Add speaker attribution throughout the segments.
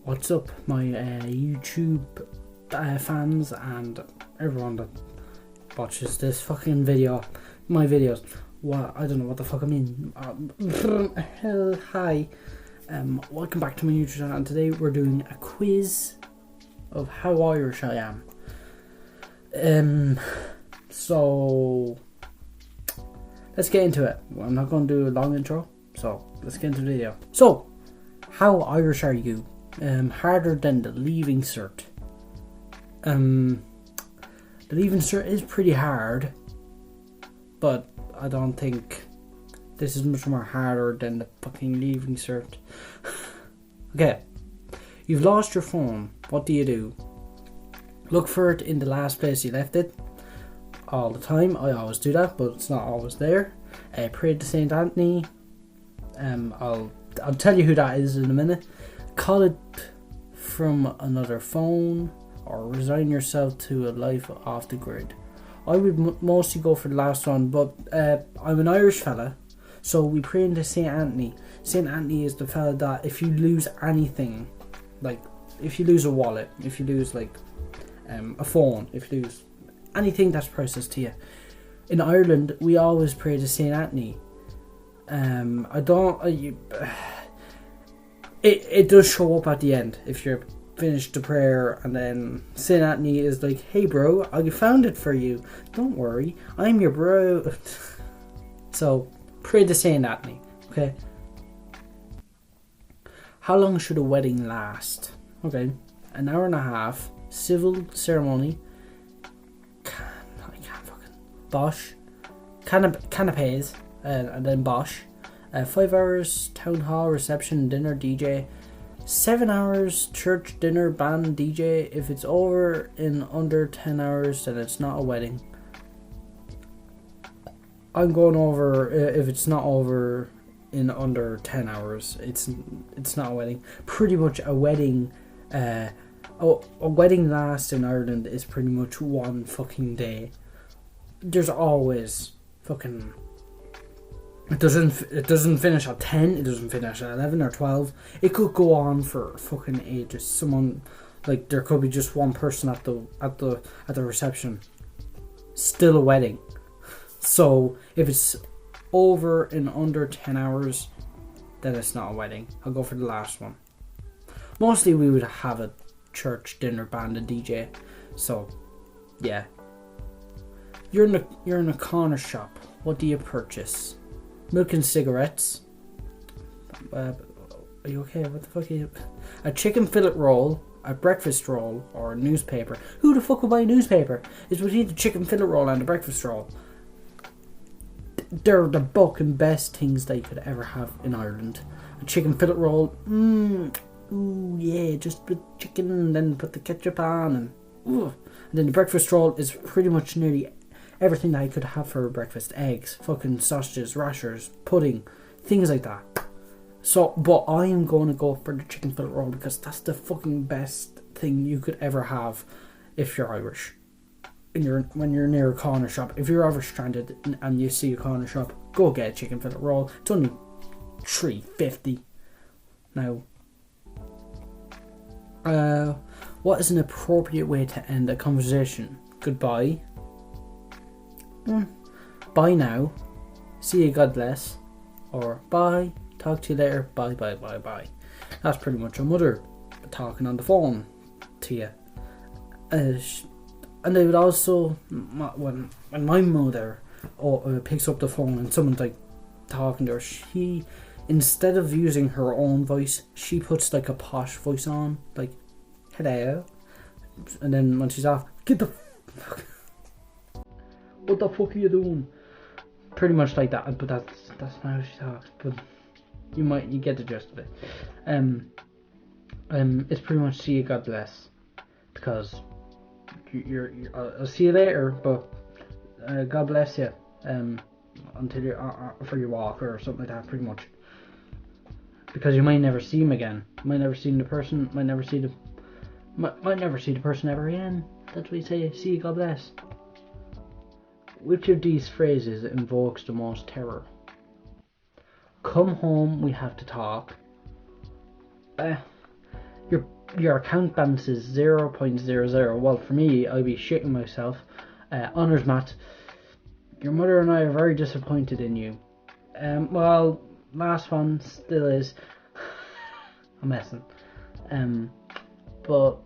Speaker 1: What's up, my YouTube fans and everyone that watches this fucking video, my videos. What, I don't know what the fuck I mean. Hi, welcome back to my YouTube channel, and today we're doing a quiz of how Irish I am. So let's get into it. I'm not going to do a long intro, so let's get into the video. So, how Irish are you? Harder than the Leaving Cert. The Leaving Cert is pretty hard, but I don't think this is much more harder than the fucking Leaving Cert. Okay, you've lost your phone. What do? Look for it in the last place you left it. All the time. I always do that, but it's not always there. Pray to Saint Anthony. I'll tell you who that is in a minute. Call it from another phone, or resign yourself to a life off the grid. I would mostly go for the last one, but I'm an Irish fella, so we pray into Saint Anthony. Saint Anthony is the fella that if you lose anything, like if you lose a wallet, if you lose like a phone, if you lose anything that's precious to you, in Ireland we always pray to Saint Anthony. It does show up at the end if you're finished the prayer, and then Saint Anthony is like, "Hey bro, I found it for you. Don't worry, I'm your bro." So pray to Saint Anthony. Okay. How long should a wedding last? Okay, an hour and a half. Civil ceremony. Bosh. Canapes, and then bosh. 5 hours town hall, reception, dinner, DJ. 7 hours church, dinner, band, DJ. If it's over in under 10 hours, then it's not a wedding. I'm going over, if it's not over in under 10 hours, it's not a wedding. Pretty much a wedding, a wedding lasts in Ireland is pretty much one fucking day. There's always fucking... It doesn't finish at 10, it doesn't finish at 11 or 12. It could go on for fucking ages. Someone, like, there could be just one person at the reception. Still a wedding. So if it's over in under 10 hours, then it's not a wedding. I'll go for the last one. Mostly we would have a church, dinner, band, and DJ. So yeah. You're in a corner shop. What do you purchase? Milk and cigarettes. Are you okay? What the fuck are you? A chicken fillet roll, a breakfast roll, or a newspaper. Who the fuck would buy a newspaper? It's between the chicken fillet roll and the breakfast roll. They're the fucking best things that you could ever have in Ireland. A chicken fillet roll. Ooh yeah, just put chicken and then put the ketchup on and ooh. And then the breakfast roll is pretty much nearly everything that I could have for breakfast. Eggs, fucking sausages, rashers, pudding, things like that. So, but I am going to go for the chicken fillet roll because that's the fucking best thing you could ever have if you're Irish. When you're near a corner shop. If you're ever stranded and you see a corner shop, go get a chicken fillet roll. It's only $3.50. Now, what is an appropriate way to end a conversation? Goodbye. Bye now. See you, God bless. Or bye. Talk to you later. Bye. That's pretty much a mother talking on the phone to you. And they would also, when my mother picks up the phone and someone's like talking to her, she, instead of using her own voice, she puts like a posh voice on, like, hello. And then when she's off, get the fuck. What the fuck are you doing? Pretty much like that, but that's not how she talks. But you get the gist of it. It's pretty much see you, God bless, because I'll see you later, but God bless you. Until you're for your walk or something like that, pretty much. Because you might never see him again. Might never see the person. Might never see the person ever again. That's what you say. See you, God bless. Which of these phrases invokes the most terror? Come home, we have to talk. your account balance is 0.00. Well, for me, I'd be shitting myself. Honours Matt, your mother and I are very disappointed in you. Well, last one still is. I'm messing. But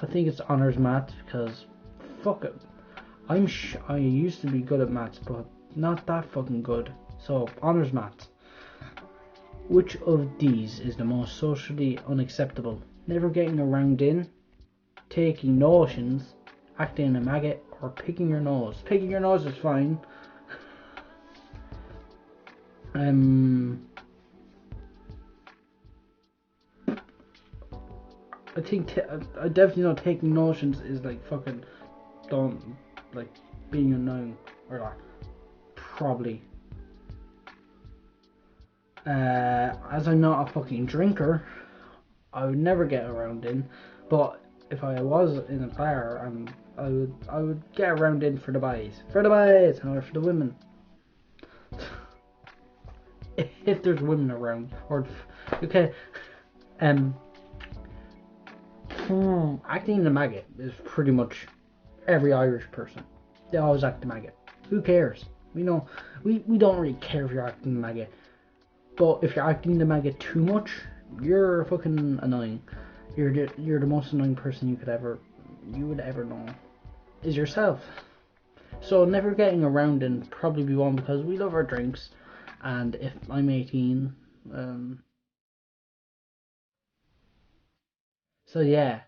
Speaker 1: I think it's Honours Math because fuck it. I used to be good at maths, but not that fucking good. So Honours Math. Which of these is the most socially unacceptable? Never getting around in, taking notions, acting a maggot, or picking your nose? Picking your nose is fine. I think I definitely know taking notions is like fucking don't like being annoying or that. Probably. As I'm not a fucking drinker, I would never get around in. But if I was in a bar, and I would get around in for the boys, or for the women. If there's women around, or okay, acting the maggot is pretty much every Irish person. They always act the maggot. Who cares? We don't really care if you're acting the maggot. But if you're acting the maggot too much, you're fucking annoying. You're the most annoying person you would ever know. Is yourself. So never getting around and probably be one because we love our drinks, and if I'm 18, so yeah,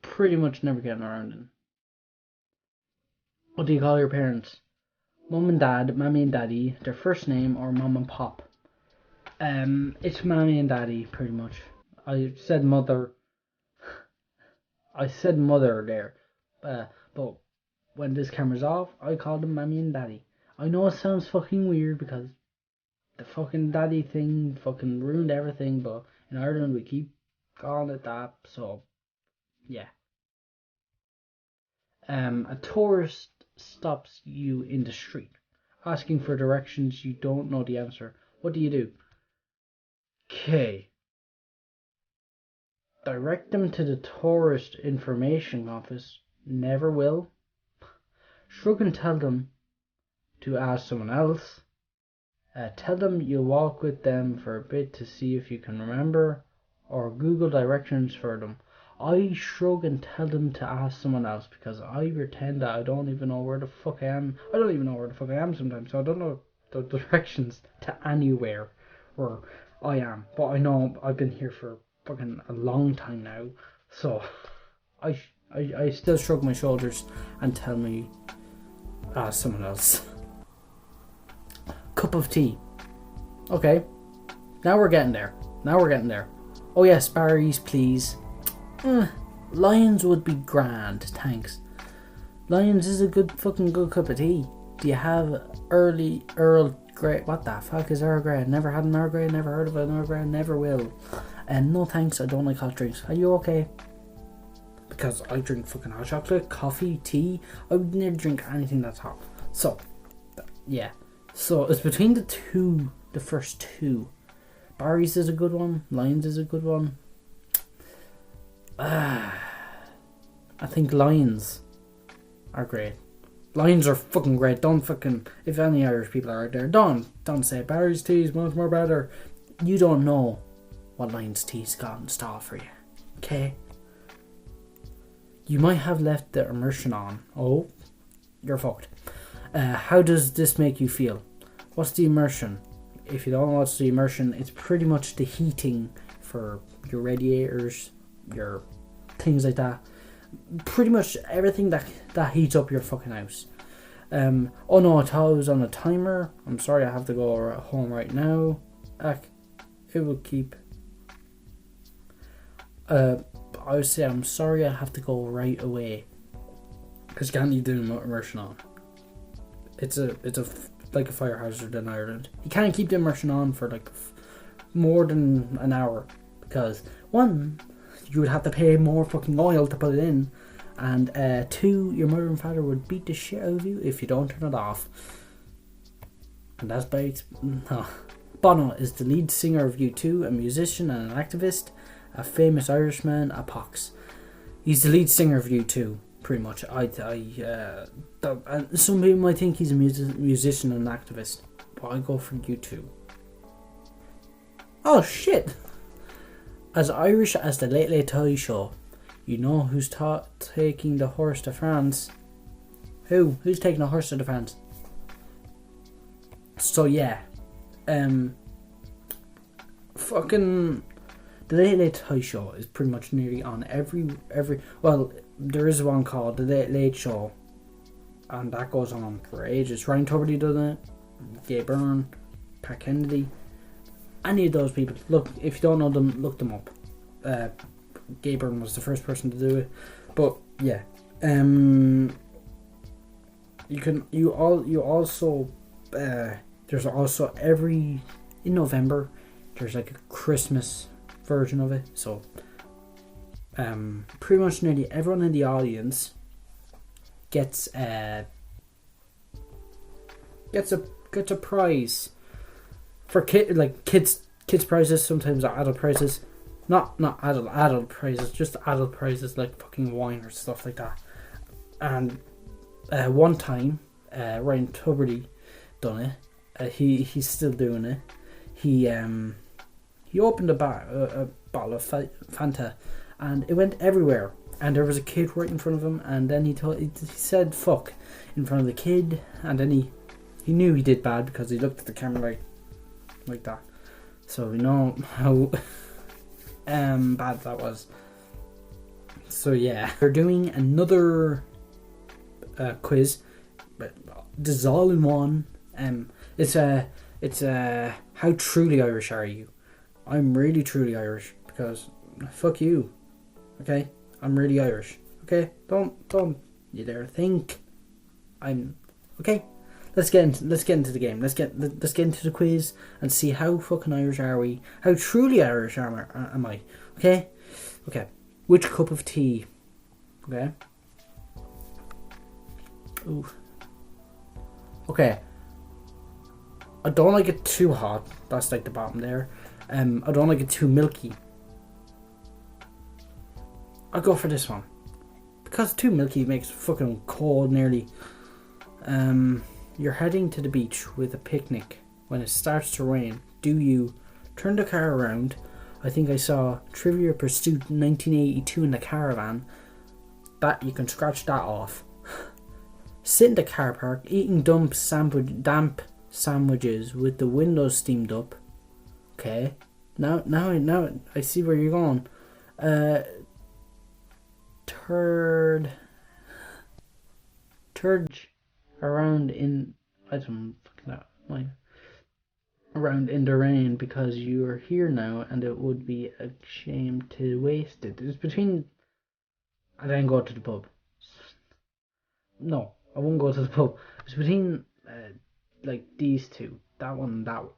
Speaker 1: pretty much never getting around in. What do you call your parents? Mum and dad, mammy and daddy, their first name, or mum and pop? It's mammy and daddy, pretty much. I said mother there, but when this camera's off, I call them mammy and daddy. I know it sounds fucking weird because the fucking daddy thing fucking ruined everything, but in Ireland we keep calling it that, so yeah. A tourist stops you in the street, asking for directions. You don't know the answer. What do you do? Okay. Direct them to the tourist information office. Never will. Shrug and tell them to ask someone else. Tell them you'll walk with them for a bit to see if you can remember, or Google directions for them. I shrug and tell them to ask someone else because I pretend that I don't even know where the fuck I am. I don't even know where the fuck I am sometimes, so I don't know the directions to anywhere where I am. But I know I've been here for fucking a long time now, so I still shrug my shoulders and tell me ask someone else. Cup of tea. Okay, now we're getting there. Oh yes, Barry's please. Lions would be grand, thanks. Lions is a good cup of tea. Do you have Earl Grey? What the fuck is Earl Grey? Never had an Earl Grey, never heard of an Earl Grey, never will. And no thanks, I don't like hot drinks. Are you okay? Because I drink fucking hot chocolate, coffee, tea. I would never drink anything that's hot. So, yeah. So it's between the first two. Barry's is a good one. Lions is a good one. I think Lions are great. Lions are fucking great. Don't fucking, if any Irish people are out there, don't say Barry's tea is much more better. You don't know what Lions tea's got in store for you. Okay? You might have left the immersion on. Oh, you're fucked. How does this make you feel? What's the immersion? If you don't know what's the immersion, it's pretty much the heating for your radiators, your things like that. Pretty much everything that heats up your fucking house. Oh no, I thought it was on a timer. I'm sorry, I have to go home right now. It will keep. I would say I'm sorry, I have to go right away because you can't leave the immersion on. It's like a fire hazard in Ireland. You can't keep the immersion on for like more than an hour because one, you would have to pay more fucking oil to put it in, and two, your mother and father would beat the shit out of you if you don't turn it off. And that's by no. Bono is the lead singer of U2, a musician and an activist. a famous Irishman, a Pox. He's the lead singer of U2, pretty much. And some people might think he's a musician and an activist, but I go for U2. Oh shit! As Irish as the Late Late Toy Show, you know who's taking the horse to France? Who's taking the horse to France? So yeah, fucking the Late Late Toy Show is pretty much nearly on every. Well, there is one called the Late Late Show, and that goes on for ages. Ryan Tuberty does it, Gay Byrne, Pat Kennedy, any of those people. Look, if you don't know them, look them up. Gay Byrne was the first person to do it, but yeah, there's also in November there's like a Christmas version of it, so pretty much nearly everyone in the audience gets a prize for kids prizes, sometimes adult prizes, not adult prizes, just adult prizes like fucking wine or stuff like that. And one time Ryan Tuberty done it. He's still doing it. He opened a bottle of Fanta, and it went everywhere. And there was a kid right in front of him, and then he said "fuck" in front of the kid, and then he knew he did bad because he looked at the camera like that. So we know how bad that was. So yeah, we're doing another quiz, but this is all in one. It's how truly Irish are you? I'm really truly Irish because fuck you. Okay, I'm really Irish. Okay, don't you dare think I'm okay. Let's get into the game. Let's get into the quiz and see how fucking Irish are we? How truly Irish am I? Okay. Which cup of tea? Okay. Ooh. Okay. I don't like it too hot. That's like the bottom there. I don't like it too milky. I'll go for this one. Because too milky makes fucking cold nearly. You're heading to the beach with a picnic when it starts to rain. Do you turn the car around? I think I saw Trivial Pursuit 1982 in the caravan. That you can scratch that off. Sit in the car park eating damp sandwiches with the windows steamed up. Okay. Now I see where you're going. Turd around in around in the rain because you are here now and it would be a shame to waste it. It's between and then go to the pub. No, I won't go to the pub. It's between like these two, that one and that one,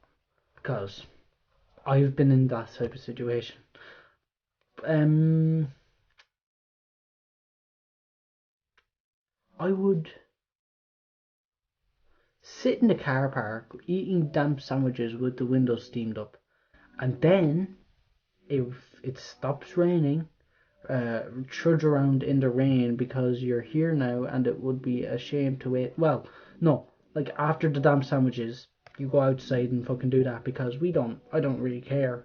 Speaker 1: because I've been in that type of situation. I would sit in the car park eating damp sandwiches with the windows steamed up, and then if it stops raining, trudge around in the rain because you're here now and it would be a shame to wait. Well, no, like after the damp sandwiches, you go outside and fucking do that because I don't really care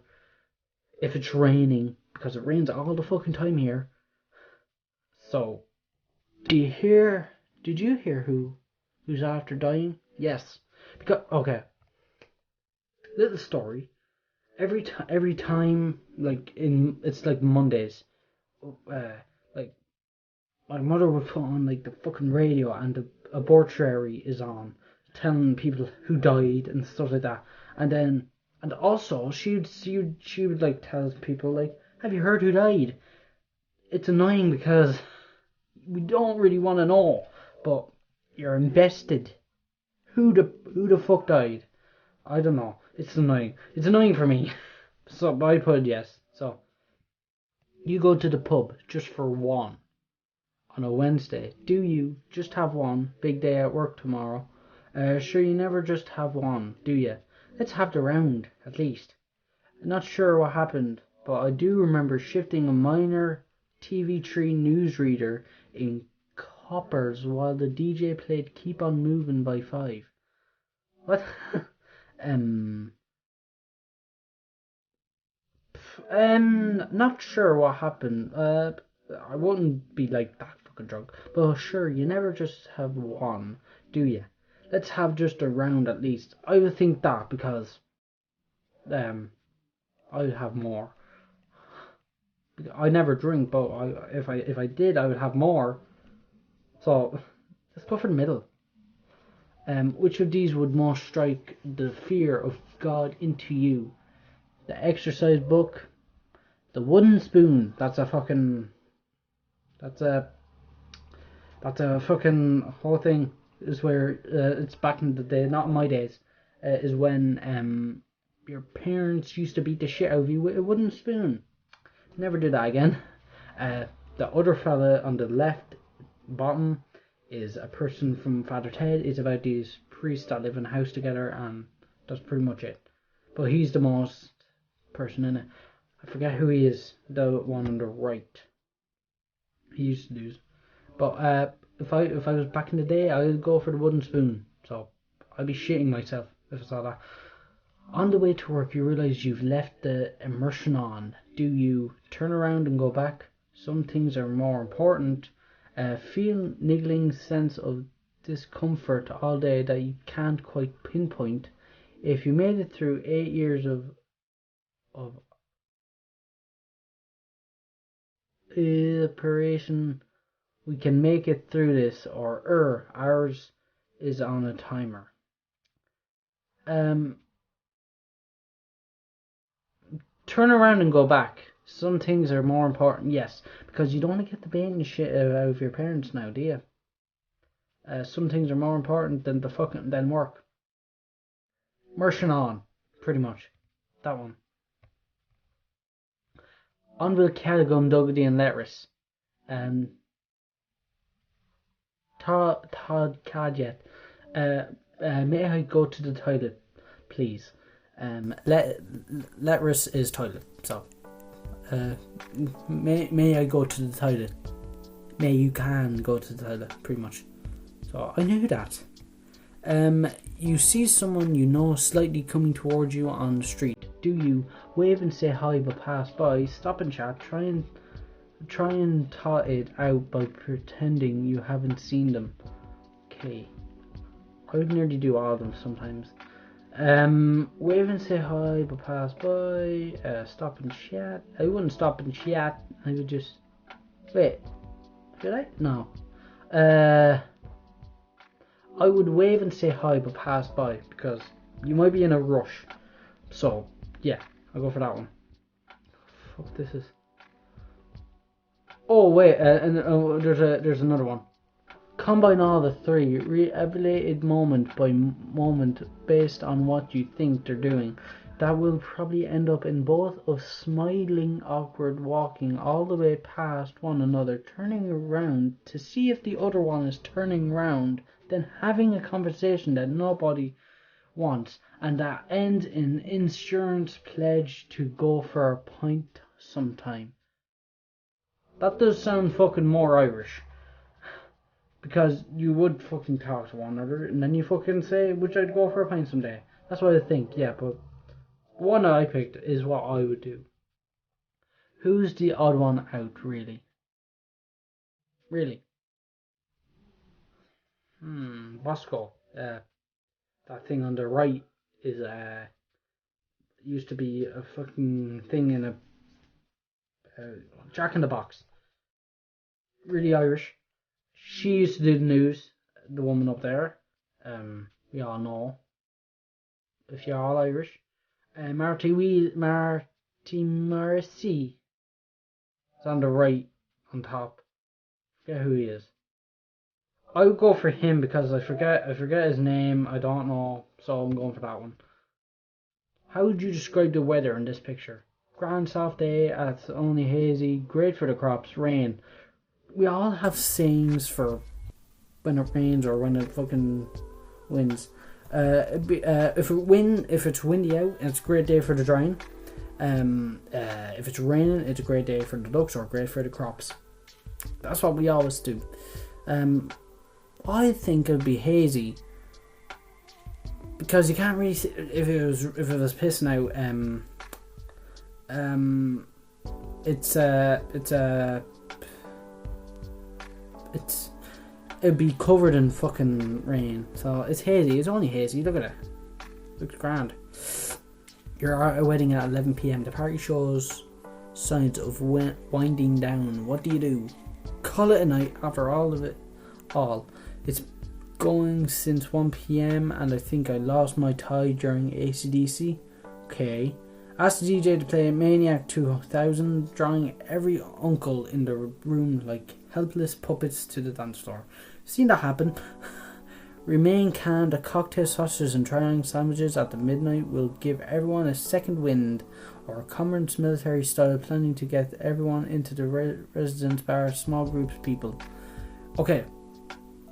Speaker 1: if it's raining because it rains all the fucking time here. So, did you hear who's after dying? Yes. Because, okay. Little story. Every time, like it's like Mondays, like my mother would put on like the fucking radio and the obituary is on, telling people who died and stuff like that, and also she would like tell people like, have you heard who died? It's annoying because we don't really want to know, but you're invested. Who the fuck died? I don't know. It's annoying. It's annoying for me. So I put yes. So you go to the pub just for one on a Wednesday. Do you just have one? Big day at work tomorrow. Sure, you never just have one, do you? Let's have the round at least. Not sure what happened. but I do remember shifting a minor TV3 newsreader in coppers while the DJ played Keep On Moving by Five. What? um, not sure what happened. I wouldn't be like that fucking drunk. But sure, you never just have one, do you? Let's have just a round at least. I would think that because, I'd have more. I never drink, but if I did, I would have more. So let's go for the middle. Which of these would most strike the fear of God into you? The exercise book, the wooden spoon. That's a fucking whole thing. Is where it's back in the day, not in my days. Is when your parents used to beat the shit out of you with a wooden spoon. Never do that again. The other fella on the left bottom is a person from Father Ted. It's about these priests that live in a house together, and that's pretty much it. But he's the most person in it. I forget who he is. The one on the right. He used to lose. But if I was back in the day, I would go for the wooden spoon. So I'd be shitting myself if I saw that. On the way to work, you realise you've left the immersion on. Do you turn around and go back? Some things are more important. Feel niggling sense of discomfort all day that you can't quite pinpoint. If you made it through 8 years of operation, we can make it through this, or ours is on a timer. Turn around and go back. Some things are more important, yes, because you don't want to get the baiting shit out of your parents now, do you? Some things are more important than work. Immersion on, pretty much. That one. On will Caligum, Dougherty and Letras. Todd Cadget. May I go to the toilet, please? Letras is toilet, so may I go to the toilet? May you can go to the toilet, pretty much. So I knew that. You see someone you know slightly coming towards you on the street. Do you wave and say hi but pass by? Stop and chat. Try and thought it out by pretending you haven't seen them. Okay. I would nearly do all of them sometimes. Wave and say hi but pass by. Stop and chat. I wouldn't stop and chat. I would just wait. Did I? No. I would wave and say hi but pass by because you might be in a rush. So yeah, I'll go for that one. Fuck, this is. Oh wait, there's another one. Combine all the three, rehabilitated moment by moment based on what you think they're doing. That will probably end up in both of smiling, awkward walking all the way past one another, turning around to see if the other one is turning round, then having a conversation that nobody wants, and that ends in insurance pledge to go for a pint sometime. That does sound fucking more Irish. Because you would fucking talk to one another, and then you fucking say, would you go for a pint someday? That's what I think, yeah, but one I picked is what I would do. Who's the odd one out, really? Really? Bosco. That thing on the right is, used to be a fucking thing in a Jack in the Box. Really Irish. She used to do the news, the woman up there. We all know. If you're all Irish. Marty Morrissey. It's on the right, on top. Forget who he is. I would go for him because I forget his name. I don't know, so I'm going for that one. How would you describe the weather in this picture? Grand soft day, it's only hazy, great for the crops, rain. We all have sayings for when it rains or when it fucking winds. If it's windy out, it's a great day for the drying. If it's raining, it's a great day for the ducks or great for the crops. That's what we always do. I think it'd be hazy because you can't really see, if it was pissing out. It'd be covered in fucking rain. So it's hazy. It's only hazy. Look at it. Looks grand. You're at a wedding at 11 p.m. The party shows signs of winding down. What do? Call it a night after all of it. It's going since 1 p.m. and I think I lost my tie during AC/DC. Okay. Ask the DJ to play Maniac 2000, drawing every uncle in the room like helpless puppets to the dance floor. Seen that happen? Remain calm. The cocktail sausages and trying sandwiches at the midnight will give everyone a second wind, or Common's military style planning to get everyone into the residence bar, small groups of people. Okay,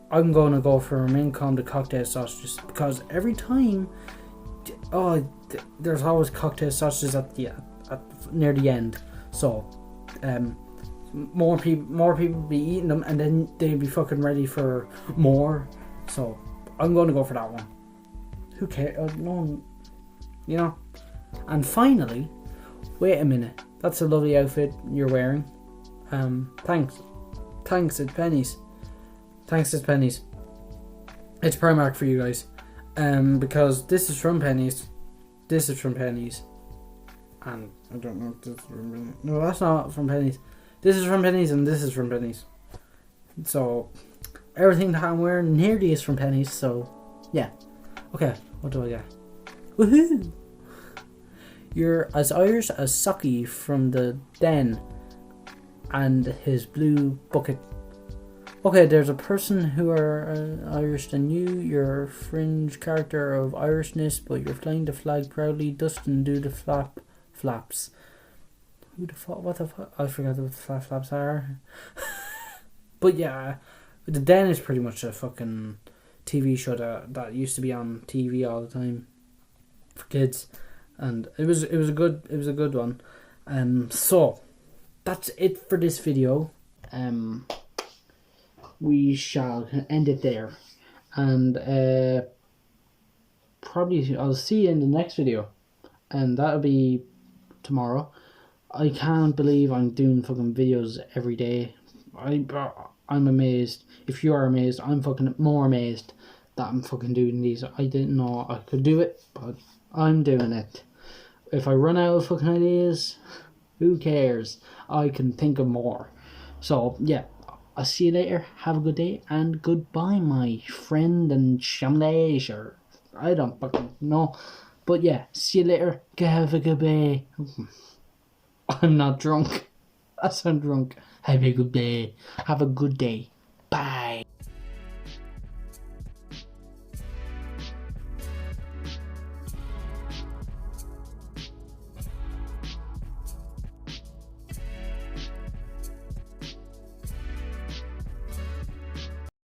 Speaker 1: I'm going to go for remain calm, the cocktail sausages, because every time, there's always cocktail sausages at near the end. So, more people be eating them, and then they'd be fucking ready for more. So I'm going to go for that one. Who cares? No one, you know. And finally, wait a minute. That's a lovely outfit you're wearing. Thanks. It's Pennies. It's Primark for you guys. Because this is from Pennies. And I don't know if this is from Pennies. No, that's not from Pennies. This is from Pennies and this is from Pennies. So everything that I'm wearing nearly is from Pennies, so yeah. Okay, what do I get? Woohoo! You're as Irish as Socky from the Den and his blue bucket. Okay, there's a person who are Irish than you. You're a fringe character of Irishness, but you're flying the flag proudly. Dustin, do the flaps. Who the fuck? What the fuck? I forgot what the flaps are. But yeah, The Den is pretty much a fucking TV show that used to be on TV all the time for kids, and it was a good one. So that's it for this video. We shall end it there, and probably I'll see you in the next video, and that'll be tomorrow. I can't believe I'm doing fucking videos every day. I'm amazed. If you are amazed, I'm fucking more amazed that I'm fucking doing these. I didn't know I could do it, but I'm doing it. If I run out of fucking ideas, who cares? I can think of more. So yeah, I'll see you later. Have a good day and goodbye, my friend and shamlage, or I don't fucking know. But yeah, see you later. Have a good day. I'm not drunk. I sound drunk. Have a good day. Bye.